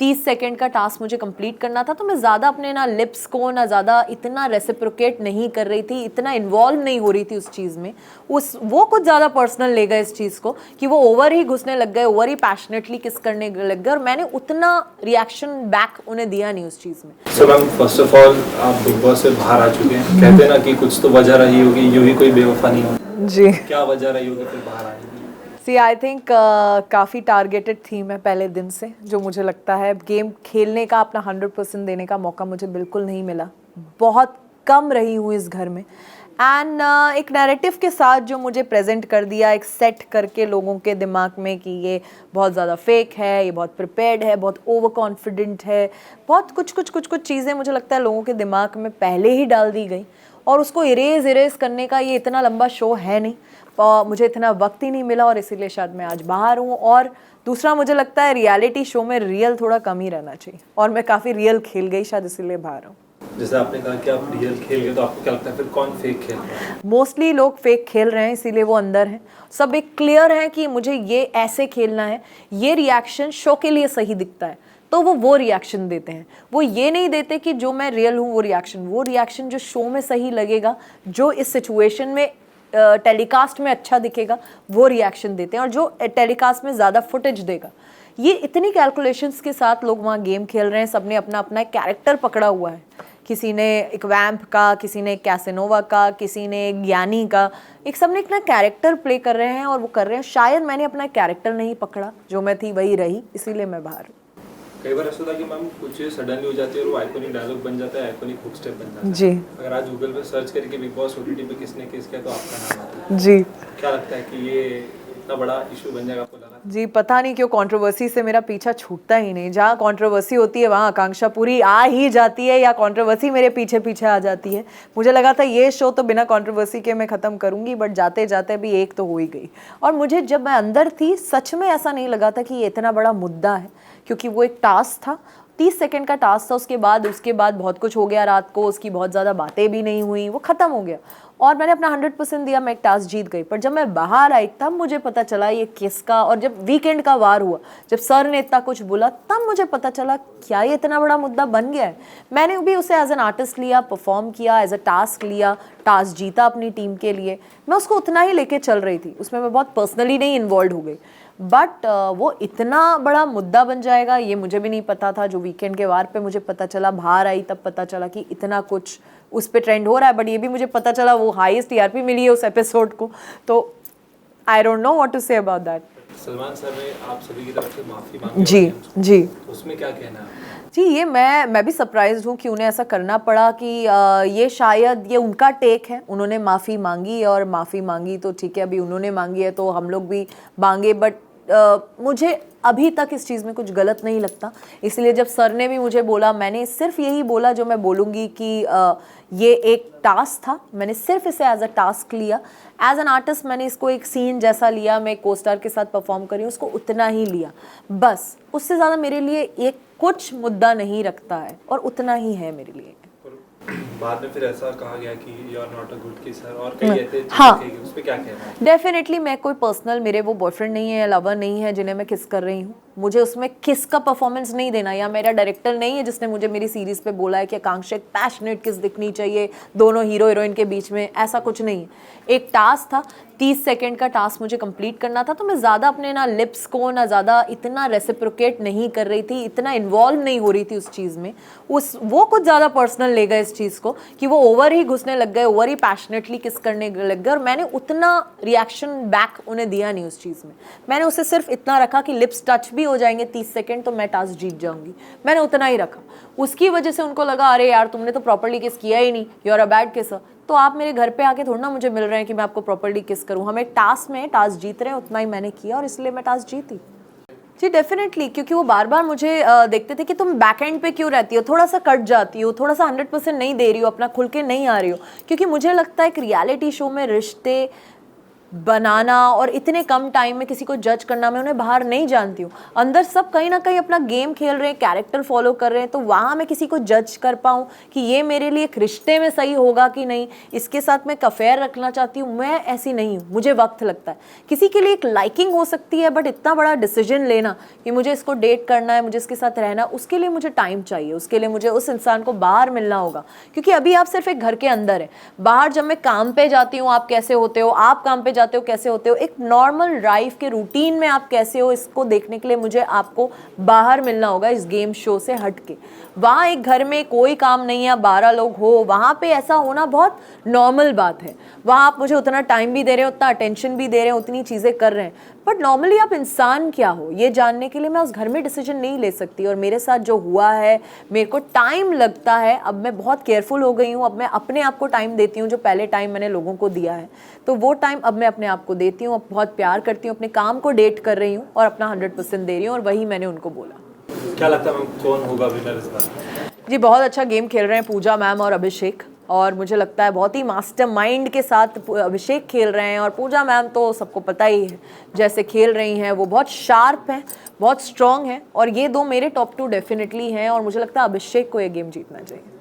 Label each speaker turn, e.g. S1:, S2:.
S1: 30 second का task मुझे complete करना था, तो मैं ज़्यादा अपने ना लिप्स को ना ज़्यादा इतना रेसिप्रोकेट नहीं कर रही थी, इतना इन्वॉल्व नहीं हो रही थी उस चीज़ में। वो कुछ ज़्यादा पर्सनल ले गए इस चीज़ को कि वो ओवर ही घुसने लग गए, ओवर ही पैशनेटली किस करने लग गए, और मैंने उतना रिएक्शन बैक उन्हें दिया नहीं उस चीज़ में।
S2: So ma'am, first of all आप बिग बॉस से बाहर आ चुके हैं, कहते हैं ना कि कुछ तो वजह रही होगी, यूं ही कोई बेवफा नहीं हो
S1: जी।
S2: क्या वजह रही होगी फिर बाहर आने की?
S1: सी आई थिंक काफ़ी टारगेटेड थी मैं पहले दिन से, जो मुझे लगता है गेम खेलने का अपना 100% देने का मौका मुझे बिल्कुल नहीं मिला। बहुत कम रही हूँ इस घर में, एंड एक नैरेटिव के साथ जो मुझे प्रेजेंट कर दिया, एक सेट करके लोगों के दिमाग में कि ये बहुत ज़्यादा फेक है, ये बहुत प्रिपेयर्ड है, बहुत ओवर कॉन्फिडेंट है, बहुत कुछ चीज़ें मुझे लगता है लोगों के दिमाग में पहले ही डाल दी गई, और उसको इरेज करने का ये इतना लंबा शो है नहीं, मुझे इतना वक्त ही नहीं मिला, और इसीलिए शायद मैं आज बाहर हूँ। और दूसरा मुझे लगता है रियलिटी शो में रियल थोड़ा कम ही रहना चाहिए, और मैं काफ़ी रियल खेल गई शायद इसीलिए बाहर हूँ।
S2: जैसे आपने कहा कि आप रियल खेल गए, तो आपको क्या लगता है फिर कौन फेक खेल रहा है?
S1: मोस्टली लोग फेक खेल रहे हैं, इसीलिए वो अंदर हैं। सब एक क्लियर है कि मुझे ये ऐसे खेलना है, ये रिएक्शन शो के लिए सही दिखता है, तो वो रिएक्शन देते हैं। वो ये नहीं देते कि जो मैं रियल हूँ वो रिएक्शन जो शो में सही लगेगा, जो इस सिचुएशन में टेलीकास्ट में अच्छा दिखेगा, वो रिएक्शन देते हैं, और जो टेलीकास्ट में ज़्यादा फुटेज देगा। ये इतनी कैलकुलेशंस के साथ लोग वहाँ गेम खेल रहे हैं। सबने अपना अपना एक कैरेक्टर पकड़ा हुआ है, किसी ने एक वैम्प का, किसी ने कैसेनोवा का, किसी ने एक ज्ञानी का, एक सबने अपना कैरेक्टर प्ले कर रहे हैं, और वो कर रहे हैं। शायद मैंने अपना कैरेक्टर नहीं पकड़ा, जो मैं थी वही रही, इसीलिए मैं बाहर हूँ।
S2: कई बार ऐसा होता है कि मैम कुछ चीज़ सडनली हो जाती है और वो आइकॉनिक डायलॉग बन जाता है, आइकॉनिक हुक स्टेप बन जाता है।
S1: जी
S2: अगर आज गूगल पे सर्च करके बिग बॉस ओटीटी पे किसने किस किया तो आपका नाम आता है।
S1: जी
S2: क्या लगता है कि ये इतना बड़ा इशू बन जाएगा, आपको लगा?
S1: जी, पता नहीं क्यों कंट्रोवर्सी से मेरा पीछा छूटता ही नहीं। जहाँ कंट्रोवर्सी होती है वहाँ आकांक्षा पूरी आ ही जाती है, या कंट्रोवर्सी मेरे पीछे पीछे आ जाती है। मुझे लगा था ये शो तो बिना कंट्रोवर्सी के मैं ख़त्म करूँगी, बट जाते जाते भी एक तो हो ही गई। और मुझे जब मैं अंदर थी सच में ऐसा नहीं लगा था कि ये इतना बड़ा मुद्दा है, क्योंकि वो एक टास्क था, 30 सेकंड का टास्क था। उसके बाद बहुत कुछ हो गया रात को, उसकी बहुत ज़्यादा बातें भी नहीं हुई, वो ख़त्म हो गया, और मैंने अपना 100% दिया, मैं एक टास्क जीत गई। पर जब मैं बाहर आई तब मुझे पता चला ये किसका, और जब वीकेंड का वार हुआ, जब सर ने इतना कुछ बोला, तब मुझे पता चला क्या ये इतना बड़ा मुद्दा बन गया है। मैंने भी उसे एज एन आर्टिस्ट लिया, परफॉर्म किया, एज अ टास्क लिया, टास्क जीता अपनी टीम के लिए। मैं उसको उतना ही लेके चल रही थी, उसमें मैं बहुत पर्सनली नहीं इन्वॉल्व हो गई, बट वो इतना बड़ा मुद्दा बन जाएगा ये मुझे भी नहीं पता था। जो वीकेंड के वार पे मुझे पता चला, बाहर आई तब पता चला कि इतना कुछ उस पे ट्रेंड हो रहा है। बट ये भी मुझे पता चला वो हाईएस्ट टीआरपी मिली है उस एपिसोड को, तो I don't know what to say about that.
S2: Salman sir ने आप सभी की तरफ से माफ़ी मांगी
S1: जी जी
S2: तो उसमें क्या कहना है?
S1: जी, ये मैं भी सरप्राइज्ड हूँ कि उन्हें ऐसा करना पड़ा, कि ये शायद ये उनका टेक है। उन्होंने माफ़ी मांगी, और माफ़ी मांगी तो ठीक है, अभी उन्होंने मांगी है तो हम लोग भी मांगे, बट मुझे अभी तक इस चीज़ में कुछ गलत नहीं लगता। इसलिए जब सर ने भी मुझे बोला, मैंने सिर्फ यही बोला जो मैं बोलूँगी कि ये एक टास्क था, मैंने सिर्फ इसे एज अ टास्क लिया। एज एन आर्टिस्ट मैंने इसको एक सीन जैसा लिया, मैं को स्टार के साथ परफॉर्म कर रही हूँ, उसको उतना ही लिया बस। उससे ज़्यादा मेरे लिए एक कुछ मुद्दा नहीं रखता है, और उतना ही है मेरे लिए।
S2: बाद में फिर ऐसा कहा गया कि you are not a good kisser, और कई ऐसे
S1: हाँ,
S2: उस पे क्या कहना है?
S1: डेफिनेटली मैं कोई पर्सनल, मेरे वो बॉयफ्रेंड नहीं है या लवर नहीं है जिन्हें मैं किस कर रही हूँ। मुझे उसमें किस का परफॉर्मेंस नहीं देना, या मेरा डायरेक्टर नहीं है जिसने मुझे मेरी सीरीज़ पे बोला है कि आकांक्षा एक पैशनेट किस दिखनी चाहिए दोनों हीरो हीरोइन के बीच में, ऐसा कुछ नहीं है। एक टास्क था, 30 सेकंड का टास्क मुझे कंप्लीट करना था, तो मैं ज़्यादा अपने ना लिप्स को ना ज़्यादा इतना रेसिप्रोकेट नहीं कर रही थी, इतना इन्वॉल्व नहीं हो रही थी उस चीज़ में। वो कुछ ज़्यादा पर्सनल ले गए इस चीज़ को कि वो ओवर ही घुसने लग गए, ओवर ही पैशनेटली किस करने लग गए, और मैंने उतना रिएक्शन बैक उन्हें दिया नहीं उस चीज़ में। मैंने उसे सिर्फ इतना रखा कि लिप्स टच भी हो जाएंगे 30 सेकंड तो मैं टास्क जीत जाऊंगी, मैंने उतना ही रखा। उसकी वजह से उनको लगा अरे यार तुमने तो प्रॉपर्ली किस किया ही नहीं, you are a bad kisser. तो आप मेरे घर पे आके थोड़ा ना मुझे मिल रहे हैं कि मैं आपको प्रॉपर्ली किस करूँ। हम एक टास्क में टास्क जीत रहे हैं, उतना ही मैंने किया, और इसलिए मैं टास्क जीती। जी डेफिनेटली, क्योंकि वो बार बार मुझे देखते थे कि तुम बैक एंड पे क्यों रहती हो, थोड़ा सा कट जाती हो, थोड़ा सा 100% नहीं दे रही हो, अपना खुल के नहीं आ रही हो। क्योंकि मुझे लगता है एक रियलिटी शो में रिश्ते बनाना और इतने कम टाइम में किसी को जज करना, मैं उन्हें बाहर नहीं जानती हूँ। अंदर सब कहीं ना कहीं अपना गेम खेल रहे हैं, कैरेक्टर फॉलो कर रहे हैं, तो वहाँ मैं किसी को जज कर पाऊँ कि ये मेरे लिए एक रिश्ते में सही होगा कि नहीं, इसके साथ मैं अफेयर रखना चाहती हूँ, मैं ऐसी नहीं हूँ। मुझे वक्त लगता है। किसी के लिए एक लाइकिंग हो सकती है, बट इतना बड़ा डिसीजन लेना कि मुझे इसको डेट करना है, मुझे इसके साथ रहना, उसके लिए मुझे टाइम चाहिए, उसके लिए मुझे उस इंसान को बाहर मिलना होगा। क्योंकि अभी आप सिर्फ एक घर के अंदर है, बाहर जब मैं काम पे जाती हूँ आप कैसे होते हो, आप काम पे जाते हो कैसे होते हो, एक नॉर्मल लाइफ के रूटीन में आप कैसे हो, इसको देखने के लिए मुझे आपको बाहर मिलना होगा इस गेम शो से हट के। वहाँ एक घर में कोई काम नहीं है, 12 लोग हो, वहाँ पे ऐसा होना बहुत नॉर्मल बात है। वहाँ आप मुझे उतना टाइम भी दे रहे हो, उतना अटेंशन भी दे रहे हैं, उतनी चीज़ें कर रहे हैं, बट नॉर्मली आप इंसान क्या हो ये जानने के लिए मैं उस घर में डिसीजन नहीं ले सकती। और मेरे साथ जो हुआ है, मेरे को टाइम लगता है, अब मैं बहुत केयरफुल हो गई हूँ, अब मैं अपने आप को टाइम देती हूँ, जो पहले टाइम मैंने लोगों को दिया है, तो वो टाइम अब मैं अपने आप को देती हूँ। अब बहुत प्यार करती हूँ, अपने काम को डेट कर रही हूँ और अपना 100% दे रही हूँ, और वही मैंने उनको बोला।
S2: क्या लगता है मैम कौन होगा विनर इस बार?
S1: जी बहुत अच्छा गेम खेल रहे हैं पूजा मैम और अभिषेक, और मुझे लगता है बहुत ही मास्टरमाइंड के साथ अभिषेक खेल रहे हैं, और पूजा मैम तो सबको पता ही है जैसे खेल रही हैं, वो बहुत शार्प हैं, बहुत स्ट्रॉन्ग हैं, और ये दो मेरे टॉप 2 डेफिनेटली हैं, और मुझे लगता है अभिषेक को ये गेम जीतना चाहिए।